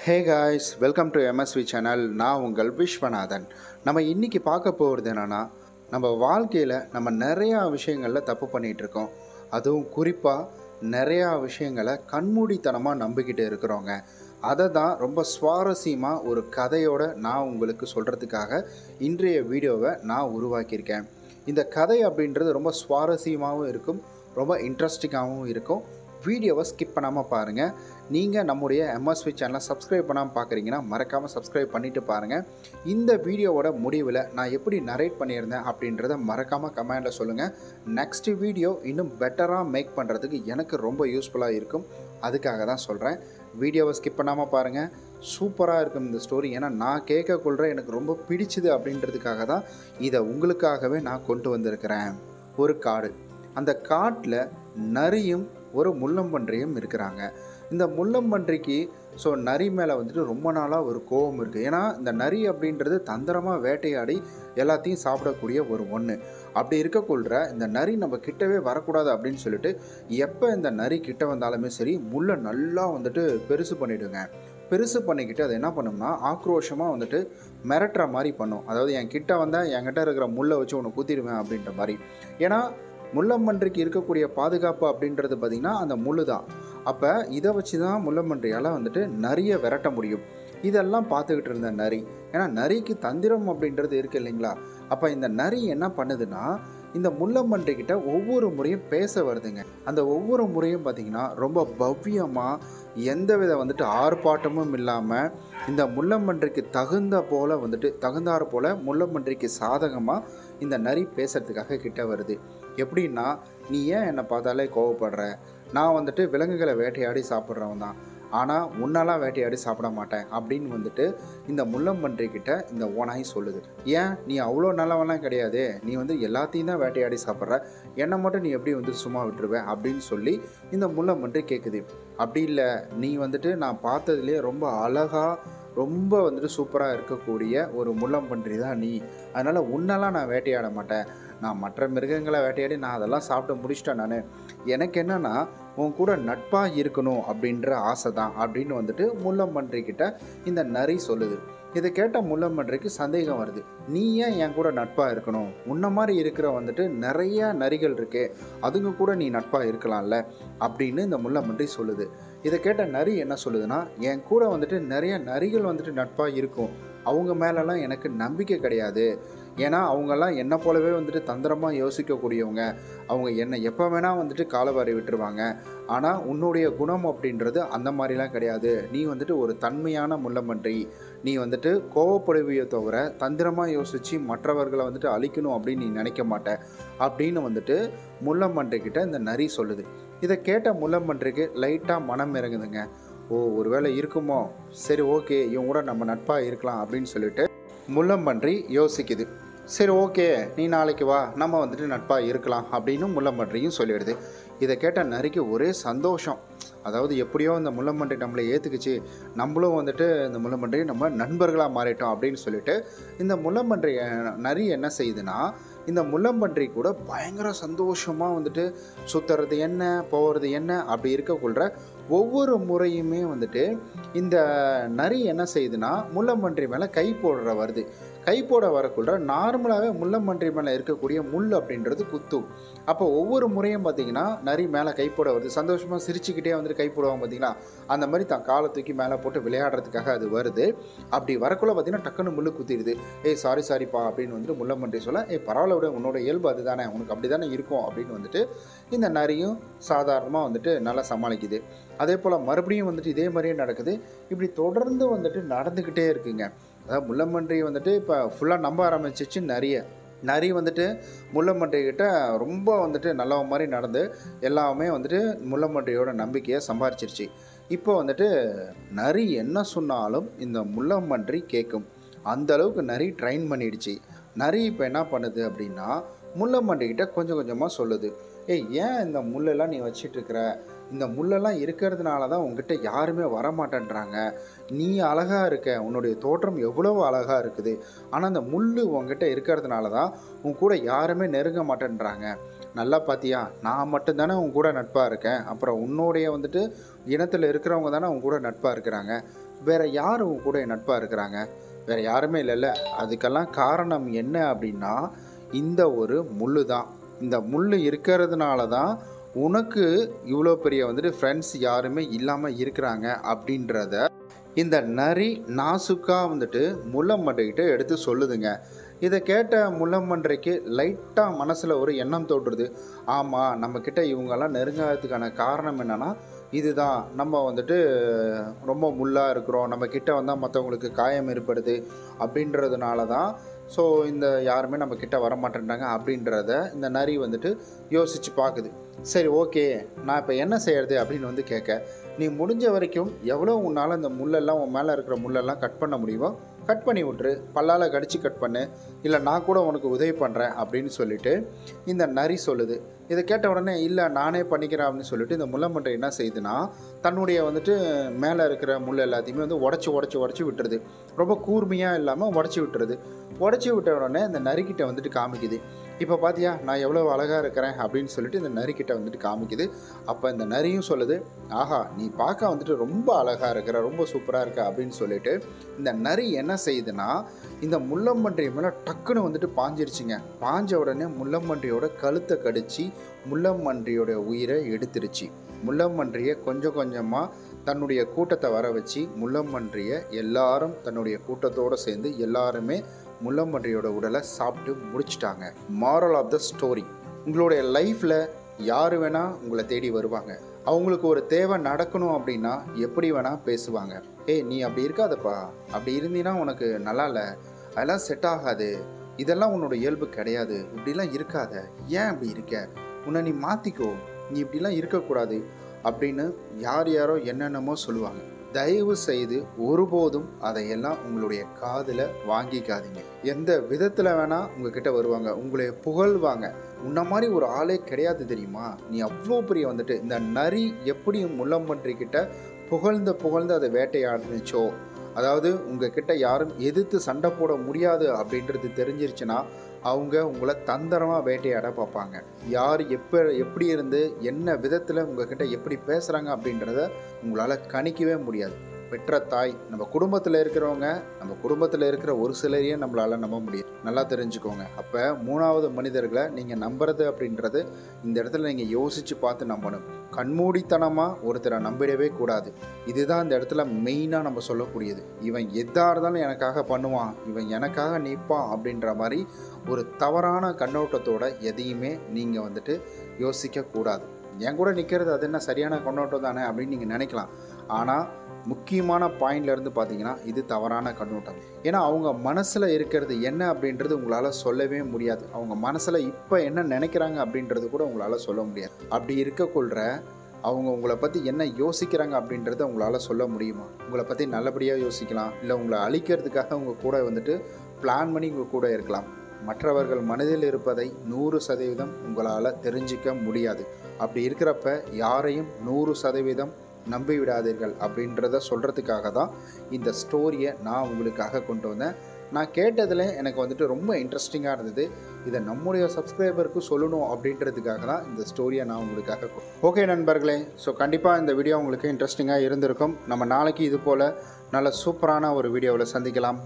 Hey guys, welcome to MSV channel. நான் உங்கள் விஸ்வநாதன். நம்ம இன்றைக்கி பார்க்க போகிறது என்னென்னா, நம்ம வாழ்க்கையில் நம்ம நிறையா விஷயங்களில் தப்பு பண்ணிகிட்ருக்கோம். அதுவும் குறிப்பாக நிறையா விஷயங்களை கண்மூடித்தனமாக நம்பிக்கிட்டு இருக்கிறோங்க. அதை தான் ரொம்ப சுவாரஸ்யமாக ஒரு கதையோடு நான் உங்களுக்கு சொல்கிறதுக்காக இன்றைய வீடியோவை நான் உருவாக்கியிருக்கேன். இந்த கதை அப்படின்றது ரொம்ப சுவாரஸ்யமாகவும் இருக்கும், ரொம்ப இன்ட்ரெஸ்டிங்காகவும் இருக்கும். வீடியோவை ஸ்கிப் பண்ணாமல் பாருங்கள். நீங்கள் நம்முடைய எம்எஸ்வி சேனலை சப்ஸ்கிரைப் பண்ணாமல் பார்க்குறீங்கன்னா மறக்காமல் சப்ஸ்கிரைப் பண்ணிவிட்டு பாருங்கள். இந்த வீடியோவோட முடிவில் நான் எப்படி நரேட் பண்ணியிருந்தேன் அப்படின்றத மறக்காமல் கமெண்டில் சொல்லுங்கள். நெக்ஸ்ட்டு வீடியோ இன்னும் பெட்டராக மேக் பண்ணுறதுக்கு எனக்கு ரொம்ப யூஸ்ஃபுல்லாக இருக்கும். அதுக்காக தான் சொல்கிறேன். வீடியோவை ஸ்கிப் பண்ணாமல் பாருங்கள். சூப்பராக இருக்கும் இந்த ஸ்டோரி. ஏன்னா நான் கேட்கக்குள்ள எனக்கு ரொம்ப பிடிச்சிது அப்படின்றதுக்காக தான் இதை உங்களுக்காகவே நான் கொண்டு வந்திருக்கிறேன். ஒரு காடு. அந்த காட்டில் நரியும் ஒரு முள்ளம்பன்றியும் இருக்கிறாங்க. இந்த முள்ளம்பன்றிக்கு நரி மேலே வந்துட்டு ரொம்ப நாளாக ஒரு கோபம் இருக்குது. ஏன்னா இந்த நரி அப்படின்றது தந்திரமாக வேட்டையாடி எல்லாத்தையும் சாப்பிடக்கூடிய ஒரு ஒன்று. அப்படி இருக்கக்குள்ள இந்த நரி நம்ம கிட்டவே வரக்கூடாது அப்படின்னு சொல்லிட்டு எப்போ இந்த நரி கிட்ட வந்தாலுமே சரி முள்ளை நல்லா வந்துட்டு பெருசு பண்ணிவிடுங்க. பெருசு பண்ணிக்கிட்டு அதை என்ன பண்ணும்னா ஆக்ரோஷமாக வந்துட்டு மிரட்டுற மாதிரி பண்ணும். அதாவது என் கிட்ட வந்தால் என்கிட்ட இருக்கிற முள்ளை வச்சு உன்னை குத்திடுவேன் அப்படின்ற மாதிரி. ஏன்னா முள்ளம்பன்றிக்கு இருக்கக்கூடிய பாதுகாப்பு அப்படின்றது பார்த்திங்கன்னா அந்த முள் தான். அப்போ இதை வச்சு தான் முள்ளம்பன்றியால் வந்துட்டு நரியை விரட்ட முடியும். இதெல்லாம் பார்த்துக்கிட்டு இருந்த நரி, ஏன்னா நரிக்கு தந்திரம் அப்படின்றது இருக்குது இல்லைங்களா. அப்போ இந்த நரி என்ன பண்ணுதுன்னா இந்த முள்ளம்பன்றிக்கிட்ட ஒவ்வொரு முறையும் பேச வருதுங்க. அந்த ஒவ்வொரு முறையும் பார்த்திங்கன்னா ரொம்ப பவ்யமாக எந்தவித வந்துட்டு ஆர்ப்பாட்டமும் இல்லாமல் இந்த முள்ளம்பன்றிக்கு தகுந்தாறு போல் முள்ளம்பன்றிக்கு சாதகமாக இந்த நரி பேசுகிறதுக்காக கிட்ட வருது. எப்படின்னா, நீ ஏன் என்னை பார்த்தாலே கோவப்படுற? நான் வந்துட்டு விலங்குகளை வேட்டையாடி சாப்பிட்றவன் தான், ஆனால் உன்னெல்லாம் வேட்டையாடி சாப்பிட மாட்டேன் அப்படின்னு வந்துட்டு இந்த முள்ளம்பன்றிக்கிட்ட இந்த ஓனாய் சொல்லுது. ஏன் நீ அவ்வளோ நல்லவெல்லாம் கிடையாது, நீ வந்து எல்லாத்தையும் தான் வேட்டையாடி சாப்பிட்ற, என்னை மட்டும் நீ எப்படி வந்து சும்மா விட்டுருவேன் அப்படின்னு சொல்லி இந்த முள்ளம்பன்றி கேட்குது. அப்படி இல்லை, நீ வந்துட்டு நான் பார்த்ததுலேயே ரொம்ப அழகாக ரொம்ப வந்துட்டு சூப்பராக இருக்கக்கூடிய ஒரு முள்ளம்பன்றி தான் நீ, அதனால் உன்னெல்லாம் நான் வேட்டையாட மாட்டேன், நான் மற்ற மிருகங்களை வேட்டையாடி நான் அதெல்லாம் சாப்பிட்டு முடிச்சிட்டேன். எனக்கு என்னென்னா உன் கூட நட்பாக இருக்கணும் அப்படின்ற ஆசை தான் அப்படின்னு வந்துட்டு முள்ளம்பன்றிக்கிட்ட இந்த நரி சொல்லுது. இதை கேட்ட முள்ளம்பன்றிக்கு சந்தேகம் வருது. நீ ஏன் என் கூட நட்பாக இருக்கணும்? உன்ன மாதிரி இருக்கிற வந்துட்டு நிறையா நரிகள் இருக்கே, அதுங்க கூட நீ நட்பாக இருக்கலாம்ல அப்படின்னு இந்த முள்ளம்பன்றி சொல்லுது. இதை கேட்ட நரி என்ன சொல்லுதுன்னா, என் கூட வந்துட்டு நிறைய நரிகள் வந்துட்டு நட்பாக இருக்கும், அவங்க மேலெல்லாம் எனக்கு நம்பிக்கை கிடையாது. ஏன்னா அவங்கெல்லாம் என்னை போலவே வந்துட்டு தந்திரமாக யோசிக்கக்கூடியவங்க, அவங்க என்னை எப்போ வேணால் வந்துட்டு காலவாரி விட்டுருவாங்க. ஆனால் உன்னுடைய குணம் அப்படின்றது அந்த மாதிரிலாம் கிடையாது. நீ வந்துட்டு ஒரு தன்மையான முள்ளம்பன்றி, நீ வந்துட்டு கோவப்படுவியை தவிர தந்திரமாக யோசித்து மற்றவர்களை வந்துட்டு அழிக்கணும் அப்படின்னு நீ நினைக்க மாட்ட அப்படின்னு வந்துட்டு முள்ளம்பன்றிக்கிட்ட இந்த நரி சொல்லுது. இதை கேட்ட முள்ளம்பன்றிக்கு லைட்டாக மனம் இறங்குதுங்க. ஓ, ஒருவேளை இருக்குமோ, சரி ஓகே, இவங்க கூட நம்ம நட்பாக இருக்கலாம் அப்படின்னு சொல்லிட்டு முள்ளம்பன்றி யோசிக்குது. சரி ஓகே, நீ நாளைக்கு வா, நம்ம வந்துட்டு நட்பாக இருக்கலாம் அப்படின்னு முள்ளம்பன்றியும் சொல்லிடுது. இதை கேட்ட நரிக்கு ஒரே சந்தோஷம். அதாவது எப்படியோ இந்த முள்ளம்பன்றி நம்மளை ஏற்றுக்குச்சு, நம்மளும் வந்துட்டு இந்த முள்ளம்பன்றி நம்ம நண்பர்களாக மாறிட்டோம் அப்படின்னு சொல்லிட்டு இந்த முள்ளம்பன்றி நரி என்ன செய்யுதுன்னா இந்த முள்ளம்பன்றி கூட பயங்கர சந்தோஷமாக வந்துட்டு சுற்றுறது என்ன போகிறது என்ன அப்படி இருக்கக்குள்ள ஒவ்வொரு முறையுமே வந்துட்டு இந்த நரி என்ன செய்யுதுன்னா முள்ளம்பன்றி மேலே கை வருது. கை போட வரக்குள்ள நார்மலாகவே முள்ளம்பன்றி மேலே இருக்கக்கூடிய முள் அப்படின்றது குத்தும். அப்போ ஒவ்வொரு முறையும் பார்த்திங்கன்னா நரி மேலே கை போட வருது. சந்தோஷமாக சிரிச்சுக்கிட்டே வந்துட்டு கை போடுவாங்க பார்த்திங்களா, அந்த மாதிரி தான் காலை தூக்கி மேலே போட்டு விளையாடுறதுக்காக அது வருது. அப்படி வரக்குள்ள பார்த்திங்கன்னா டக்குன்னு முள் குத்திடுது. ஏய் சாரிப்பா அப்படின்னு வந்துட்டு முள்ளம்பன்றி சொல்ல, பரவாயில்ல விட, உன்னோட இயல்பு அது தானே, உனக்கு அப்படி தானே இருக்கும் அப்படின்னு வந்துட்டு இந்த நரியும் சாதாரணமாக வந்துட்டு நல்லா சமாளிக்குது. அதே போல் மறுபடியும் வந்துட்டு இதே மாதிரியே நடக்குது. இப்படி தொடர்ந்து வந்துட்டு நடந்துக்கிட்டே இருக்குங்க. அதாவது முள்ளம்பன்றி வந்துட்டு இப்போ ஃபுல்லாக நம்ப ஆரம்பிச்சிச்சு நரி வந்துட்டு முள்ளம்பன்றிக்கிட்ட ரொம்ப வந்துட்டு நல்லவ மாதிரி நடந்து எல்லாமே வந்துட்டு முள்ளம்பன்றியோட நம்பிக்கையை சம்பாரிச்சிருச்சு. இப்போ வந்துட்டு நரி என்ன சொன்னாலும் இந்த முள்ளம்பன்றி கேட்கும். அந்தளவுக்கு நரி ட்ரைன் பண்ணிடுச்சு. நரி இப்போ என்ன பண்ணுது அப்படின்னா முள்ளம்பன்றிக்கிட்ட கொஞ்சம் கொஞ்சமாக சொல்லுது. ஏன் இந்த முள்ளெல்லாம் நீ வச்சிட்ருக்கிற, இந்த முள்ளெல்லாம் இருக்கிறதுனால தான் உங்ககிட்ட யாருமே வரமாட்டேன்றாங்க. நீ அழகாக இருக்க, உன்னுடைய தோற்றம் எவ்வளோ அழகாக இருக்குது, ஆனால் அந்த முள் உங்ககிட்ட இருக்கிறதுனால தான் உன் கூட யாருமே நெருங்க மாட்டேன்றாங்க. நல்லா பார்த்தியா, நான் மட்டும்தானே உன் கூட நட்பாக இருக்கேன், அப்புறம் உன்னுடைய வந்துட்டு இனத்தில் இருக்கிறவங்க தானே உன் கூட நட்பாக இருக்கிறாங்க. வேறு யார் உங்க கூட நட்பாக இருக்கிறாங்க? வேறு யாருமே இல்லைல்ல. அதுக்கெல்லாம் காரணம் என்ன அப்படின்னா, இந்த ஒரு முள்ளு தான். இந்த முள்ளு இருக்கிறதுனால தான் உனக்கு இவ்வளோ பெரிய வந்துட்டு ஃப்ரெண்ட்ஸ் யாருமே இல்லாமல் இருக்கிறாங்க அப்படின்றத இந்த நரி நாசுக்காக வந்துட்டு முள்ளம்பன்றிக்கிட்ட எடுத்து சொல்லுதுங்க. இதை கேட்ட முள்ளம்பன்றிக்கு லைட்டாக மனசில் ஒரு எண்ணம் தோன்றுது. ஆமாம், நம்மக்கிட்ட இவங்கெல்லாம் நெருங்காததுக்கான காரணம் என்னென்னா இதுதான். நம்ம வந்துட்டு ரொம்ப முள்ளாக இருக்கிறோம், நம்மக்கிட்ட வந்தால் மற்றவங்களுக்கு காயம் ஏற்படுது அப்படின்றதுனால தான் ஸோ இந்த யாருமே நம்மக்கிட்ட வரமாட்டேன்றாங்க அப்படின்றத இந்த நரி வந்துட்டு யோசித்து பார்க்குது. சரி, ஓகே, நான் இப்போ என்ன செய்கிறது அப்படின்னு வந்து கேட்க, நீ முடிஞ்ச வரைக்கும் எவ்வளோ உன்னால் இந்த முள்ளெல்லாம் உன் மேலே இருக்கிற முள்ளெல்லாம் கட் பண்ண முடியுமோ கட் பண்ணி விட்ரு, பல்லால் கடிச்சு கட் பண்ணு, இல்லை நான் கூட உனக்கு உதவி பண்ணுறேன் அப்படின்னு சொல்லிட்டு இந்த நரி சொல்லுது. இதை கேட்ட உடனே இல்லை நானே பண்ணிக்கிறேன் அப்படின்னு சொல்லிட்டு இந்த முள்ளம்பன்றை என்ன செய்யுதுன்னா தன்னுடைய வந்துட்டு மேலே இருக்கிற முள் எல்லாத்தையுமே வந்து உடச்சி விட்டுருது. ரொம்ப கூர்மையாக இல்லாமல் உடச்சி விட்ட உடனே இந்த நரிக்கிட்ட வந்துட்டு காமிக்குது. இப்போ பார்த்தியா நான் எவ்வளோ அழகாக இருக்கிறேன் அப்படின்னு சொல்லிட்டு இந்த நரிக்கிட்ட வந்துட்டு காமிக்குது. அப்போ இந்த நரியும் சொல்லுது, ஆஹா நீ பார்க்க வந்துட்டு ரொம்ப அழகாக இருக்கிற, ரொம்ப சூப்பராக இருக்க அப்படின்னு சொல்லிட்டு இந்த நரி என்ன செய்யுதுன்னா இந்த முள்ளம்பன்றி மேலே டக்குன்னு வந்துட்டு பாஞ்சிருச்சுங்க. பாஞ்ச உடனே முள்ளம்பன்றியோட கழுத்தை கடிச்சு முள்ளம்பன்றியோட உயிரை எடுத்துருச்சு. முள்ளம்பன்றியை கொஞ்சம் கொஞ்சமாக தன்னுடைய கூட்டத்தை வர வச்சு முள்ளம்பன்றியை எல்லாரும் தன்னுடைய கூட்டத்தோடு சேர்ந்து எல்லாருமே முள்ளம்பன்றியோட உடலை சாப்பிட்டு முடிச்சிட்டாங்க. மாரல் ஆஃப் த ஸ்டோரி, உங்களுடைய லைஃப்பில் யார் வேணால் உங்களை தேடி வருவாங்க. அவங்களுக்கு ஒரு தேவை நடக்கணும் அப்படின்னா எப்படி வேணால் பேசுவாங்க. ஏய் நீ அப்படி இருக்காதப்பா, அப்படி இருந்தீன்னா உனக்கு நல்லா இல்லை, அதெல்லாம் செட் ஆகாது, இதெல்லாம் உன்னோட இயல்பு கிடையாது, இப்படிலாம் இருக்காத, ஏன் அப்படி இருக்க, உன்னை நீ மாற்றிக்கோ, நீ இப்படிலாம் இருக்கக்கூடாது அப்படின்னு யாரோ என்னென்னமோ சொல்லுவாங்க. தயவு செய்து ஒருபோதும் அதையெல்லாம் உங்களுடைய காதில் வாங்கிக்காதீங்க. எந்த விதத்தில் வேணால் உங்ககிட்ட வருவாங்க, உங்களை புகழ்வாங்க. உன்ன மாதிரி ஒரு ஆளே கிடையாது தெரியுமா, நீ அவ்வளோ பெரிய வந்துட்டு இந்த நரி எப்படி முள்ளம்பன்றிக்கிட்ட புகழ்ந்து அதை வேட்டையாடுச்சோ, அதாவது உங்ககிட்ட யாரும் எதிர்த்து சண்டை போட முடியாது அப்படின்றது தெரிஞ்சிருச்சுன்னா அவங்க உங்களை தந்திரமாக வேட்டையாட பார்ப்பாங்க. யார் எப்படி இருந்து என்ன விதத்தில் உங்ககிட்ட எப்படி பேசுகிறாங்க அப்படின்றத உங்களால் கணிக்கவே முடியாது. பெற்ற தாய், நம்ம குடும்பத்தில் இருக்கிறவங்க, நம்ம குடும்பத்தில் இருக்கிற ஒரு சிலரையே நம்மளால் நம்ப முடியும். நல்லா தெரிஞ்சுக்கோங்க. அப்போ மூணாவது மனிதர்களை நீங்கள் நம்புறது அப்படின்றது இந்த இடத்துல நீங்கள் யோசித்து பார்த்து நம்பணும். கண்மூடித்தனமாக ஒருத்தரை நம்பிடவே கூடாது. இதுதான் இந்த இடத்துல மெயினாக நம்ம சொல்லக்கூடியது. இவன் எதாக இருந்தாலும் எனக்காக பண்ணுவான், இவன் எனக்காக நிற்பான் அப்படின்ற மாதிரி ஒரு தவறான கண்ணோட்டத்தோட எதையுமே நீங்கள் வந்துட்டு யோசிக்கக்கூடாது. என் கூட நிற்கிறது அது என்ன சரியான கண்ணோட்டம் தானே அப்படின்னு நீங்கள் நினைக்கலாம். ஆனால் முக்கியமான பாயிண்ட்லேருந்து பார்த்தீங்கன்னா இது தவறான கண்ணோட்டம். ஏன்னா அவங்க மனசில் இருக்கிறது என்ன அப்படின்றது உங்களால் சொல்லவே முடியாது. அவங்க மனசில் இப்போ என்ன நினைக்கிறாங்க அப்படின்றது கூட உங்களால் சொல்ல முடியாது. அப்படி இருக்கக்குள்ள அவங்க உங்களை பற்றி என்ன யோசிக்கிறாங்க அப்படின்றத உங்களால் சொல்ல முடியுமா? உங்களை பற்றி நல்லபடியாக யோசிக்கலாம், இல்லை உங்களை அழிக்கிறதுக்காக உங்கள் கூட வந்துட்டு பிளான் பண்ணி உங்கள் கூட இருக்கலாம். மற்றவர்கள் மனதில் இருப்பதை 100% உங்களால் தெரிஞ்சிக்க முடியாது. அப்படி இருக்கிறப்ப யாரையும் 100% நம்பி விடாதீர்கள் அப்படின்றத சொல்கிறதுக்காக தான் இந்த ஸ்டோரியை நான் உங்களுக்காக கொண்டு வந்தேன். நான் கேட்டதில் எனக்கு வந்துட்டு ரொம்ப இன்ட்ரெஸ்டிங்காக இருந்தது. இதை நம்முடைய சப்ஸ்கிரைபருக்கு சொல்லணும் அப்படின்றதுக்காக தான் இந்த ஸ்டோரியை நான் உங்களுக்காக. ஓகே நண்பர்களே, ஸோ கண்டிப்பாக இந்த வீடியோ உங்களுக்கு இன்ட்ரெஸ்டிங்காக இருந்திருக்கும். நம்ம நாளைக்கு இது போல் நல்ல சூப்பரான ஒரு வீடியோவில் சந்திக்கலாம்.